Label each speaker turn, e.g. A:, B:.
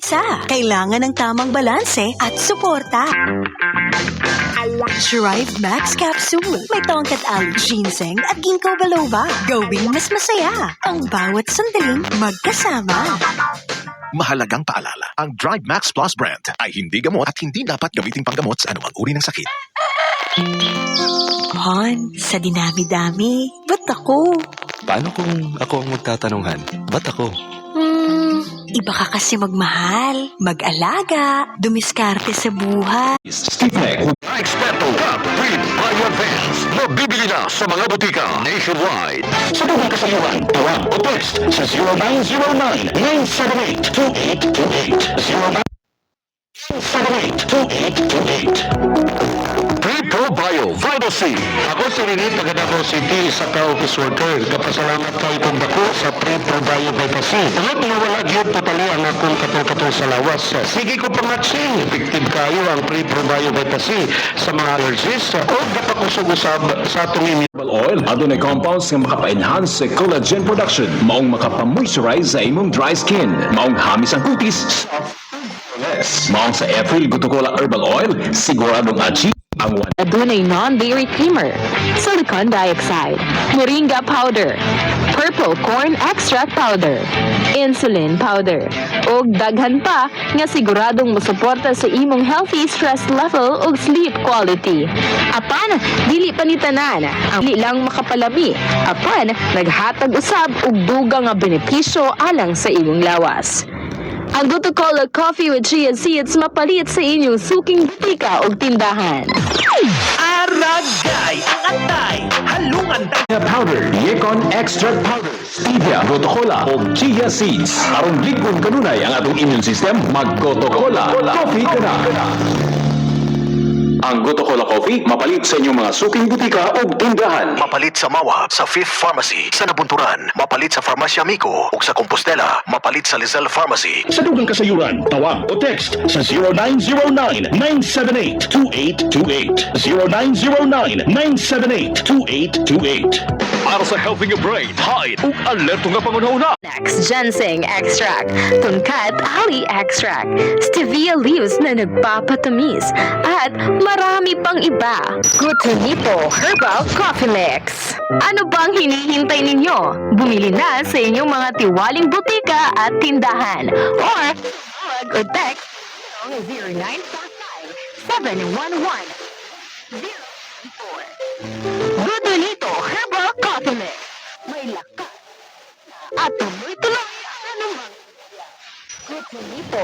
A: Kailangan ng tamang balanse at suporta. Thrive Max Capsule. May tongkat aloe ginseng at ginkgo biloba. Gawing mas masaya ang bawat sandaling magkasama.
B: Mahalagang paalala, ang Drive Max Plus brand ay hindi gamot at hindi dapat gamitin panggamot sa anumang uri ng sakit.
A: Hon, sa dinami-dami, ba't ako?
C: Paano kung ako ang magtatanunghan? Ba't ako?
A: Iba ka kasi magmahal, mag-alaga, dumiskarte sa buhay.
C: Stiffneck.
D: Eksperto Cup with Bio Advance. Mabibili na sa mga butika nationwide. Sa tuwang kasayuhan, tawag o text sa 0909-978-2828. 0978-2828. Pre-Pro Bio Vital C. Ako si Rinit, Tagadako City, sa ka-office worker. Kapasalamat kayo kong dako sa Pre-Pro Bio Vital C. Tulad na wala gyud totally ang akong katol-katol sa lawas. Sige ko pamatsing. Effective kayo ang Pre-Pro Bio Vital C sa mga allergies o dapakusog-usab sa atong
E: Herbal oil adunay compounds nga makapa-enhance sa collagen production, maong makapa-moisturize sa imong dry skin, maong hamis ang kutis, maong sa April Gutukola Herbal Oil siguradong achieve ang
F: Adunay non-dairy creamer, silicon dioxide, moringa powder, purple corn extract powder, insulin powder, ug daghan pa nga siguradong mosuporta sa imong healthy stress level ug sleep quality. Apan dili pa ni tanan ang dili lang makapalami, apan naghatag usab og dugang nga benepisyo alang sa imong lawas. Ang Gutukola Coffee with Chia Seeds mapalit sa inyong suking butika o tindahan.
G: Aragay ang atay, halungan
E: powder, Yecon extract powder, stevia, Gutukola o chia seeds. Aron likon kanunay ang atong immune system, mag-Gutukola coffee ka na. Ang Gutukola Coffee mapalit sa inyong mga suking butika o tindahan.
B: Mapalit sa Mawa, sa Fifth Pharmacy, sa Nabunturan, mapalit sa Farmasya Miko, ug sa Compostela, mapalit sa Lizelle Pharmacy.
D: Sa dugang kasayuran, tawag o text sa 0909-978-2828. 0909-978-2828.
G: para sa helping your brain, hide ug alerto nga pangunahuna.
F: Next, ginseng extract, tungkat ali extract, stevia leaves na nagpapatamis, at marami pang iba. Gutunito Herbal Coffee Mix. Ano bang hinihintay ninyo? Bumili na sa inyong mga tiwaling butika at tindahan. Or text 0945-711-014. Gutunito Herbal Coffee Mix. May lakas at tuloy-tuloy ang anumang. Gutunito.